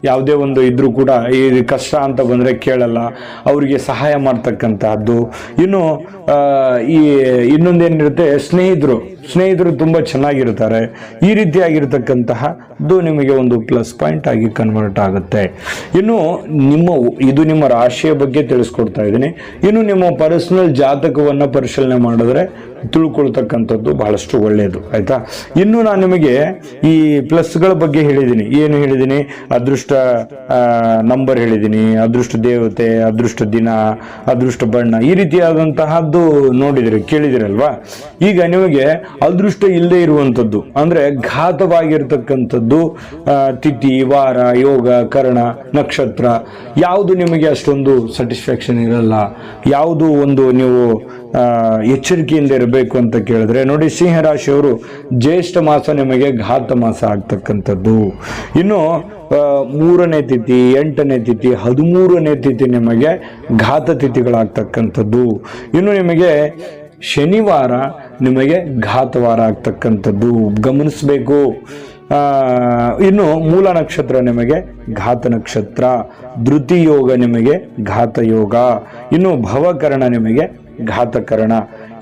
ಯಾವುದೇ ಒಂದು ಇದ್ರೂ ಕೂಡ ಈ ಕಷ್ಟ ಅಂತ ಬಂದರೆ ಕೇಳಲ್ಲ, ಅವರಿಗೆ ಸಹಾಯ ಮಾಡ್ತಕ್ಕಂತಹದ್ದು. ಇನ್ನು ಈ ಇನ್ನೊಂದೇನಿರುತ್ತೆ, ಸ್ನೇಹಿತರು ತುಂಬ ಚೆನ್ನಾಗಿರ್ತಾರೆ. ಈ ರೀತಿಯಾಗಿರ್ತಕ್ಕಂತಹದ್ದು ನಿಮಗೆ ಒಂದು ಪ್ಲಸ್ ಪಾಯಿಂಟ್ ಆಗಿ ಕನ್ವರ್ಟ್ ಆಗುತ್ತೆ. ಇನ್ನು ಇದು ನಿಮ್ಮ ರಾಶಿಯ ಬಗ್ಗೆ ತಿಳಿಸ್ಕೊಡ್ತಾ ಇದ್ದೀನಿ. ಇನ್ನು ನಿಮ್ಮ ಪರ್ಸನಲ್ ಜಾತಕವನ್ನು ಪರಿಶೀಲನೆ ಮಾಡಿದ್ರೆ ತಿಳ್ಕೊಳ್ತಕ್ಕಂಥದ್ದು ಬಹಳಷ್ಟು ಒಳ್ಳೆಯದು, ಆಯ್ತಾ. ಇನ್ನು ನಾನು ನಿಮಗೆ ಈ ಪ್ಲಸ್ಗಳ ಬಗ್ಗೆ ಹೇಳಿದ್ದೀನಿ. ಏನು ಹೇಳಿದ್ದೀನಿ? ಅದೃಷ್ಟ ನಂಬರ್ ಹೇಳಿದ್ದೀನಿ, ಅದೃಷ್ಟ ದೇವತೆ, ಅದೃಷ್ಟ ದಿನ, ಅದೃಷ್ಟ ಬಣ್ಣ, ಈ ರೀತಿಯಾದಂತಹದ್ದು ಕೇಳಿದಿರಲ್ವಾ. ಈಗ ನಿಮಗೆ ಅದೃಷ್ಟ ಇಲ್ಲದೆ ಇರುವಂಥದ್ದು ಅಂದ್ರೆ ಘಾತವಾಗಿರ್ತಕ್ಕಂಥದ್ದು ತಿಥಿ, ವಾರ, ಯೋಗ, ಕರ್ಣ, ನಕ್ಷತ್ರ ಯಾವುದು ನಿಮಗೆ ಅಷ್ಟೊಂದು ಸ್ಯಾಟಿಸ್ಫ್ಯಾಕ್ಷನ್ ಇರಲ್ಲ. ಯಾವುದು ಒಂದು ನೀವು ಎಚ್ಚರಿಕೆಯಿಂದ ಇರಬೇಕು ಅಂತ ಕೇಳಿದ್ರೆ ನೋಡಿ, ಸಿಂಹರಾಶಿಯವರು ಜ್ಯೇಷ್ಠ ಮಾಸ ನಿಮಗೆ ಘಾತ ಮಾಸ ಆಗ್ತಕ್ಕಂಥದ್ದು. ಇನ್ನು 3ನೇ ತಿಥಿ, 8ನೇ ತಿಥಿ, 13ನೇ ತಿಥಿ ನಿಮಗೆ ಘಾತ ತಿಥಿಗಳಾಗ್ತಕ್ಕಂಥದ್ದು. ಇನ್ನು ನಿಮಗೆ ಶನಿವಾರ ನಿಮಗೆ ಘಾತವಾರ ಆಗ್ತಕ್ಕಂಥದ್ದು, ಗಮನಿಸಬೇಕು. ಇನ್ನು ಮೂಲ ನಕ್ಷತ್ರ ನಿಮಗೆ ಘಾತ ನಕ್ಷತ್ರ, ಧೃತಿ ಯೋಗ ನಿಮಗೆ ಘಾತ ಯೋಗ, ಇನ್ನು ಭವಕರಣ ನಿಮಗೆ ಘಾತಕರಣ.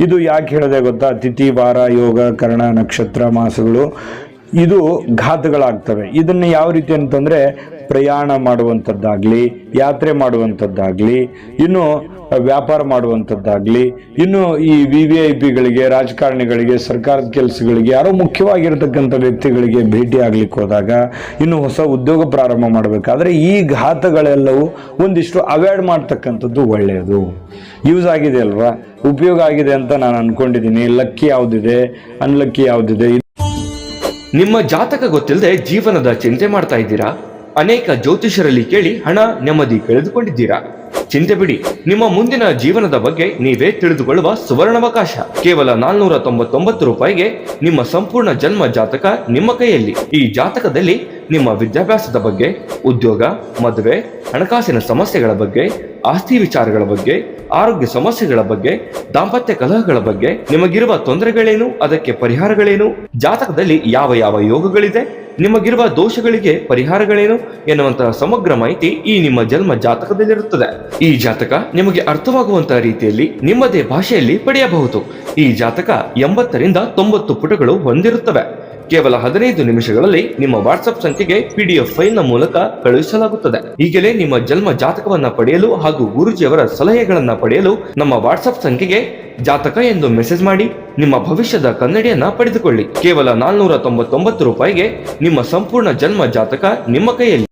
ಇದು ಯಾಕೆ ಹೇಳಿದೆ ಗೊತ್ತಾ? ತಿಥಿ, ವಾರ, ಯೋಗ, ಕರ್ಣ, ನಕ್ಷತ್ರ, ಮಾಸಗಳು ಇದು ಘಾತಗಳಾಗ್ತವೆ. ಇದನ್ನು ಯಾವ ರೀತಿ ಅಂತಂದ್ರೆ ಪ್ರಯಾಣ ಮಾಡುವಂಥದ್ದಾಗ್ಲಿ, ಯಾತ್ರೆ ಮಾಡುವಂಥದ್ದಾಗ್ಲಿ, ಇನ್ನು ವ್ಯಾಪಾರ ಮಾಡುವಂಥದ್ದಾಗ್ಲಿ, ಇನ್ನು ಈ VVIPಗಳಿಗೆ, ರಾಜಕಾರಣಿಗಳಿಗೆ, ಸರ್ಕಾರದ ಕೆಲಸಗಳಿಗೆ, ಯಾರೋ ಮುಖ್ಯವಾಗಿರ್ತಕ್ಕಂಥ ವ್ಯಕ್ತಿಗಳಿಗೆ ಭೇಟಿ ಆಗ್ಲಿಕ್ಕೆ ಹೋದಾಗ, ಇನ್ನು ಹೊಸ ಉದ್ಯೋಗ ಪ್ರಾರಂಭ ಮಾಡಬೇಕಾದ್ರೆ ಈ ಘಾತಗಳೆಲ್ಲವೂ ಒಂದಿಷ್ಟು ಅವಾಯ್ಡ್ ಮಾಡ್ತಕ್ಕಂಥದ್ದು ಒಳ್ಳೆಯದು. ಯೂಸ್ ಆಗಿದೆ ಅಲ್ವಾ, ಉಪಯೋಗ ಆಗಿದೆ ಅಂತ ನಾನು ಅನ್ಕೊಂಡಿದ್ದೀನಿ. ಲಕ್ಕಿ ಯಾವುದಿದೆ, ಅನ್ಲಕ್ಕಿ ಯಾವುದಿದೆ. ನಿಮ್ಮ ಜಾತಕ ಗೊತ್ತಿಲ್ಲದೆ ಜೀವನದ ಚಿಂತೆ ಮಾಡ್ತಾ ಇದ್ದೀರಾ? ಅನೇಕ ಜ್ಯೋತಿಷರಲ್ಲಿ ಕೇಳಿ ಹಣ, ನೆಮ್ಮದಿ ಕಳೆದುಕೊಂಡಿದ್ದೀರಾ? ಚಿಂತೆ ಬಿಡಿ, ನಿಮ್ಮ ಮುಂದಿನ ಜೀವನದ ಬಗ್ಗೆ ನೀವೇ ತಿಳಿದುಕೊಳ್ಳುವ ಸುವರ್ಣಾವಕಾಶ. ಕೇವಲ 499 ರೂಪಾಯಿಗೆ ನಿಮ್ಮ ಸಂಪೂರ್ಣ ಜನ್ಮ ಜಾತಕ ನಿಮ್ಮ ಕೈಯಲ್ಲಿ. ಈ ಜಾತಕದಲ್ಲಿ ನಿಮ್ಮ ವಿದ್ಯಾಭ್ಯಾಸದ ಬಗ್ಗೆ, ಉದ್ಯೋಗ, ಮದುವೆ, ಹಣಕಾಸಿನ ಸಮಸ್ಯೆಗಳ ಬಗ್ಗೆ, ಆಸ್ತಿ ವಿಚಾರಗಳ ಬಗ್ಗೆ, ಆರೋಗ್ಯ ಸಮಸ್ಯೆಗಳ ಬಗ್ಗೆ, ದಾಂಪತ್ಯ ಕಲಹಗಳ ಬಗ್ಗೆ, ನಿಮಗಿರುವ ತೊಂದರೆಗಳೇನು, ಅದಕ್ಕೆ ಪರಿಹಾರಗಳೇನು, ಜಾತಕದಲ್ಲಿ ಯಾವ ಯಾವ ಯೋಗಗಳಿದೆ, ನಿಮಗಿರುವ ದೋಷಗಳಿಗೆ ಪರಿಹಾರಗಳೇನು ಎನ್ನುವಂತಹ ಸಮಗ್ರ ಮಾಹಿತಿ ಈ ನಿಮ್ಮ ಜನ್ಮ ಜಾತಕದಲ್ಲಿರುತ್ತದೆ. ಈ ಜಾತಕ ನಿಮಗೆ ಅರ್ಥವಾಗುವಂತಹ ರೀತಿಯಲ್ಲಿ ನಿಮ್ಮದೇ ಭಾಷೆಯಲ್ಲಿ ಪಡೆಯಬಹುದು. ಈ ಜಾತಕ 80ರಿಂದ 90 ಪುಟಗಳು ಹೊಂದಿರುತ್ತವೆ. ಕೇವಲ 15 ನಿಮಿಷಗಳಲ್ಲಿ ನಿಮ್ಮ ವಾಟ್ಸ್ಆಪ್ ಸಂಖ್ಯೆಗೆ PDF ಫೈಲ್ನ ಮೂಲಕ ಕಳುಹಿಸಲಾಗುತ್ತದೆ. ಈಗಲೇ ನಿಮ್ಮ ಜನ್ಮ ಜಾತಕವನ್ನ ಪಡೆಯಲು ಹಾಗೂ ಗುರುಜಿಯವರ ಸಲಹೆಗಳನ್ನ ಪಡೆಯಲು ನಮ್ಮ ವಾಟ್ಸ್ಆಪ್ ಸಂಖ್ಯೆಗೆ ಜಾತಕ ಎಂದು ಮೆಸೇಜ್ ಮಾಡಿ ನಿಮ್ಮ ಭವಿಷ್ಯದ ಕನ್ನಡಿಯನ್ನ ಪಡೆದುಕೊಳ್ಳಿ. ಕೇವಲ 499 ರೂಪಾಯಿಗೆ ನಿಮ್ಮ ಸಂಪೂರ್ಣ ಜನ್ಮ ಜಾತಕ ನಿಮ್ಮ ಕೈಯಲ್ಲಿ.